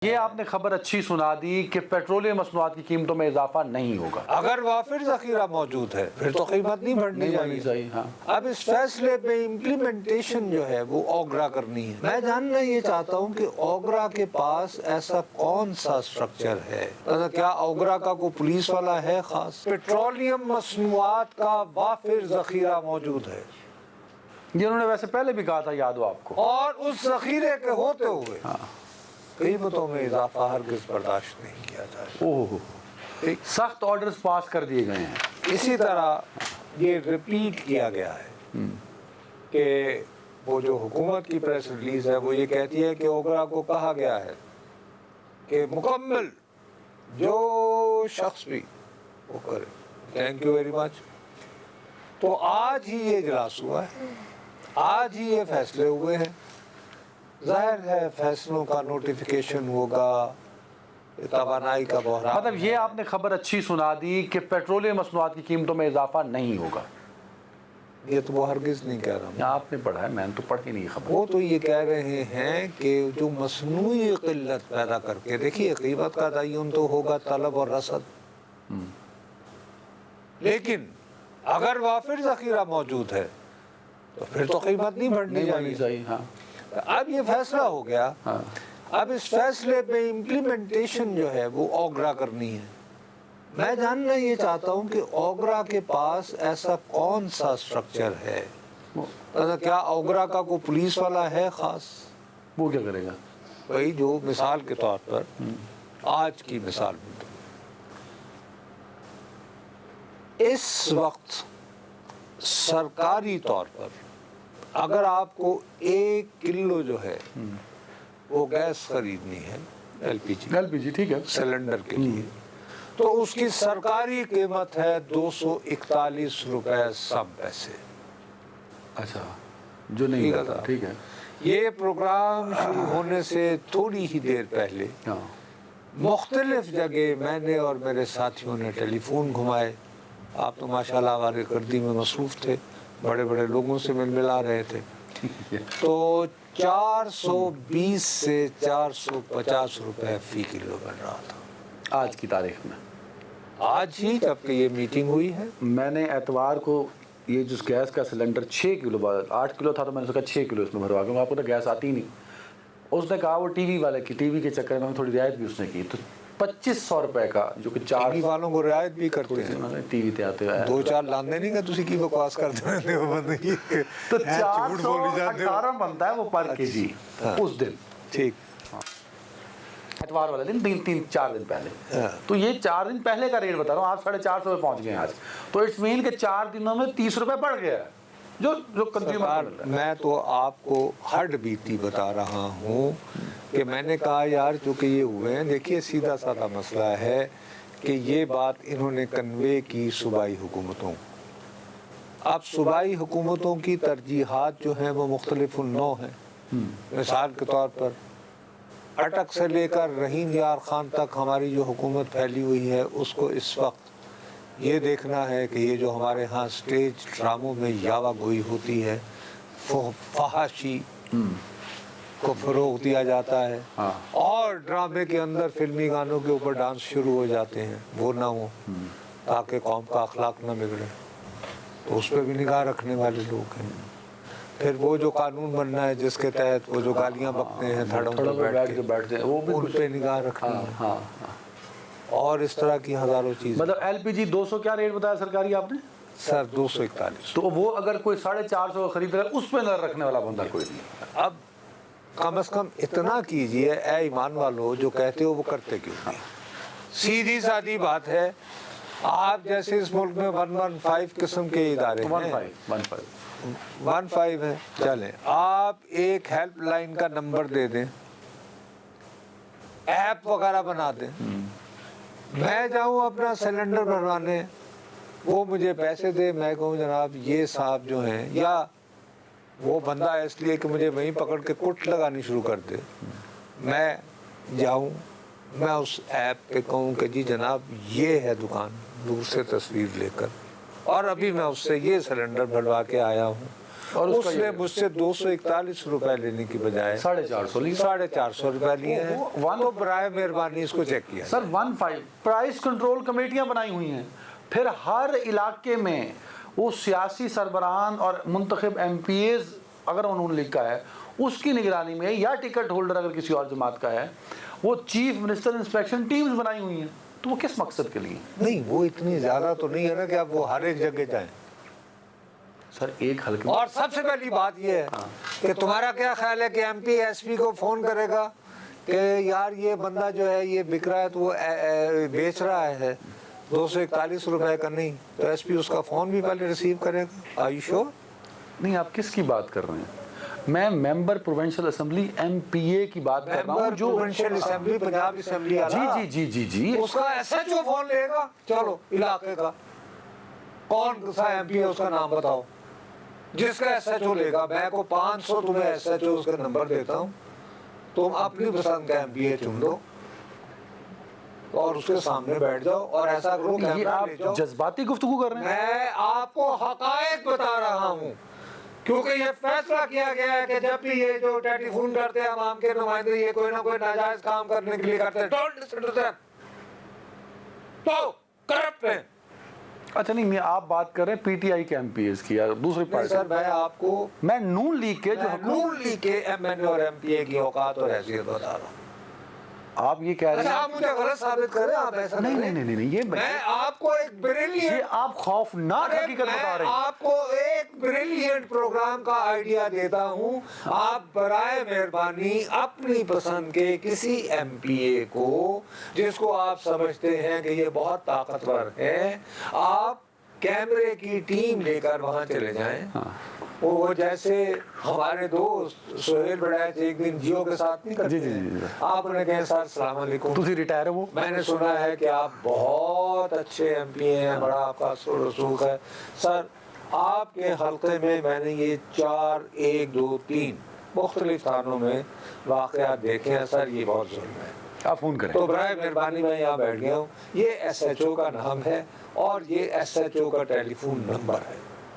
ये आपने खबर अच्छी सुना दी कि पेट्रोलियम मसनूआत की कीमतों में इजाफा नहीं होगा। अगर वाफिर जखीरा मौजूद है फिर तो कीमत नहीं बढ़नी चाहिए। हाँ। अब इस फैसले पे इम्प्लीमेंटेशन जो है वो ओगरा करनी है। मैं जानना ये चाहता हूँ कि ओगरा के पास ऐसा कौन सा स्ट्रक्चर है, तो क्या ओगरा का कोई पुलिस वाला है खास? पेट्रोलियम मसनूआत का वाफिर जखीरा मौजूद है, ये उन्होंने वैसे पहले भी कहा था, याद हो आपको। और उस जखीरे के होते हुए कीमतों में इजाफा हरगिज़ बर्दाश्त नहीं किया जाए। ओह, सख्त ऑर्डर्स पास कर दिए गए हैं। इसी तरह ये रिपीट किया गया है कि वो जो हुकूमत की प्रेस रिलीज है वो ये कहती है कि ओगरा को कहा गया है कि मुकम्मल जो शख्स भी वो करे। Thank you very much. तो आज ही ये इजलास हुआ है, आज ही ये फैसले हुए हैं। जाहिर है फैसलों का नोटिफिकेशन होगा, तवानाई का बहरान। मतलब ये आपने खबर अच्छी सुना दी कि पेट्रोलियम मसनूआत की कीमतों में इजाफा नहीं होगा। ये तो वो हरगिज़ नहीं कह रहा। आपने पढ़ा है, मैंने तो पढ़ी नहीं खबर। वो तो ये कह रहे हैं कि जो मसनूई किल्लत पैदा करके, देखिए कीमत का तयन तो होगा तलब और रसद, लेकिन अगर वाफिर जखीरा मौजूद है तो फिर तो कीमत नहीं बढ़नी चाहिए। हाँ। अब ये फैसला हो गया। हाँ। अब इस फैसले पे इम्प्लीमेंटेशन जो है वो ओगरा करनी है। मैं जानना ये चाहता हूँ कि ओगरा के पास ऐसा कौन सा स्ट्रक्चर है, तो क्या ओगरा का कोई पुलिस वाला है खास? वो क्या करेगा? भाई जो मिसाल के तौर पर आज की मिसाल में इस वक्त सरकारी तौर पर अगर आपको 1 किलो जो है वो गैस खरीदनी है, एलपीजी ठीक है, सिलेंडर के लिए, तो उसकी सरकारी कीमत है 241 रुपए सब पैसे। अच्छा, जो नहीं करता, ठीक है। ये प्रोग्राम शुरू होने से थोड़ी ही देर पहले मुख्तलिफ जगह मैंने और मेरे साथियों ने टेलीफोन घुमाए। आप तो माशाल्लाह हमारे गर्दी में मसरूफ़ थे, बड़े बड़े लोगों से मिला रहे थे। तो 420 से 450 रुपए फी किलो बन रहा था आज की तारीख में। आज ही जबकि ये मीटिंग हुई है, मैंने एतवार को ये जो गैस का सिलेंडर 6 किलो, 8 किलो था तो मैंने सोचा 6 किलो इसमें भरवा दूँगा, आपको तो गैस आती नहीं। उसने कहा वो टीवी वाले की, टीवी के चक्कर में थोड़ी रियायत भी उसने की, तो 2500 रुपए का, जो कि 4 वालों को रियायत भी करते हैं। टीवी ते आते हैं 2-4 लाने नहीं का तुसी की बकवास करते हैं वो बंदगी तो 418 बनता है वो पर केजी उस दिन। ठीक, एतवार वाले दिन 3-4 दिन पहले। तो ये 4 दिन पहले का रेट बता रहा हूँ, आप 450 पे पहुंच गए आज। तो इट्स मीन के 4 दिनों में 30 रुपए बढ़ गया है जो कंज्यूमर। मैं तो आपको हड बीती बता रहा हूँ कि मैंने कहा यार चूँकि ये हुए हैं, देखिए सीधा साधा मसला है कि ये बात इन्होंने कन्वे की सूबाई हुकूमतों। अब सूबाई हुकूमतों की तरजीहात जो हैं वो मुख्तलिफ नौ हैं। मिसाल के तौर पर अटक से लेकर रहीम यार खान तक हमारी जो हुकूमत फैली हुई है उसको इस वक्त ये देखना है कि ये जो हमारे यहाँ स्टेज ड्रामों में यावा गोई होती है, फहाशी को फ़रोग़ दिया जाता है, और ड्रामे के अंदर फिल्मी गानों के ऊपर डांस शुरू हो जाते हैं, वो ना हो ताकि कौम का अखलाक ना बिगड़े, तो उस पर भी निगाह रखने वाले लोग हैं। फिर वो जो कानून बनना है जिसके तहत वो जो गालियाँ बकते हैं धड़ों पर बैठ के बैठते हैं, वो भी उन पर निगाह रखनी है। और इस तरह की हज़ारों चीज़। मतलब एलपीजी 200 क्या रेट बताया सरकारी आपने? सर 241। तो वो अगर कोई 450 खरीद रहा है उस पर नजर रखने वाला बंदा कोई नहीं। अब कम से कम इतना कीजिए ऐ ईमान वालों, जो कहते हो वो करते क्यों नहीं? सीधी सादी बात है, आप जैसे इस मुल्क में 115 किस्म के इदारे हैं, 15 है, चलें आप एक हेल्पलाइन का नंबर दे दें, ऐप वगैरह बना दें, मैं जाऊं अपना सिलेंडर भरवाने, वो मुझे पैसे दे, मैं कहूँ जनाब ये साहब जो हैं, या वो बंदा इसलिए कि मुझे वहीं पकड़ के कुट लगानी शुरू कर दे, मैं जाऊं, मैं उस ऐप पे कहूँ कि जी जनाब ये है दुकान, दूर से तस्वीर लेकर, और अभी मैं उससे ये सिलेंडर भरवा के आया हूँ, और उसका उसने ये- मुझसे 241 रुपए लेने की बजाय 450 लिया 450 रुपए लिए हैं। तो बराए मेहरबानी इसको चेक किया सर। 15 प्राइस कंट्रोल कमेटियां बनाई हुई हैं, फिर हर इलाके में वो सियासी सरबराहान और मुंतखब MPAs अगर उन्होंने लिखा है उसकी निगरानी में, या टिकट होल्डर अगर किसी और जमात का है, वो चीफ मिनिस्टर इंस्पेक्शन टीम्स बनाई हुई हैं। तो वो किस मकसद के लिए? नहीं, वो इतनी ज्यादा तो नहीं है ना कि आप वो हर एक जगह जाएं। सर एक हल्के और सबसे पहली बात ये है कि तुम्हारा क्या ख्याल है कि MP SP को फोन करेगा कि यार ये बंदा जो है ये बिक रहा है, तो वो बेच रहा है 241 रुपए का, नहीं तो SP उसका फोन भी पहले रिसीव करेगा। Are you sure? नहीं, आप किसकी बात कर रहे हैं? मैं मेंबर प्रोविंशियल असेंबली MPA की बात कर रहा हूँ, जो प्रोविंशियल असेंबली, पंजाब असेंबली जी जी जी जी जी उसका SHO फोन लेगा। चलो इलाके का कौन सा MP है उसका नाम बताओ, जिसका SHO लेगा। मैं को 500 तुम्हें SHO उसका नंबर देता हूँ, तुम अपनी पसंद का MPA चुन लो और उसके सामने बैठ जाओ और ऐसा करो ये कैमरा आप ले जाओ। जज्बाती गुफ्तगू कर रहे हैं। मैं आपको हकायक बता रहा हूँ, क्योंकि ये फैसला किया गया है कि जब भी ये जो टेलीफोन करते हैं आवाम के नुमाइंदे, ये कोई ना कोई नाजायज काम करने के लिए करते हैं। डोंट लिसन टू देम, तो करप्ट है। अच्छा नहीं, आप बात कर रहे हैं PTI के MPAs की या दूसरी नहीं पार्टी? सर, मैं आपको मैं नून लीग के जो नून लीग के MNA और MPA की औकात और हैसियत बता रहा हूँ। आप ये कह रहे अच्छा, हैं, आप मुझे गलत साबित करें, आप ऐसा नहीं करें। नहीं नहीं नहीं, ये मैं आपको एक ये ब्रिलियंट, आप खौफनाक हकीकत बता रहे हैं। आपको एक ब्रिलियंट प्रोग्राम का आइडिया देता हूं। आप बराए मेहरबानी अपनी पसंद के किसी MPA को, जिसको आप समझते हैं कि ये बहुत ताकतवर है, आप कैमरे की टीम लेकर वहां चले जाएं। हाँ। वो जैसे हमारे दोस्त सोहेल बड़ैच एक दिन जियो के साथ नहीं करते जी, जी, जी, जी। आप उन्हें कहें सर अस्सलाम वालेकुम, तुसी रिटायर है वो? मैंने सुना है कि आप बहुत अच्छे MPA हैं, बड़ा आपका रसूख है। सर आपके हल्के में मैंने ये 4 1 2 3 मुख्तलिफ थानों में वाक़यात देखे हैं सर, ये बहुत जुल्म है। आप फोन करें। तो बराए मेहरबानी मैं यहाँ बैठ गया हूँ, ये SHO का नाम है और ये SHO का टेलीफोन नंबर है।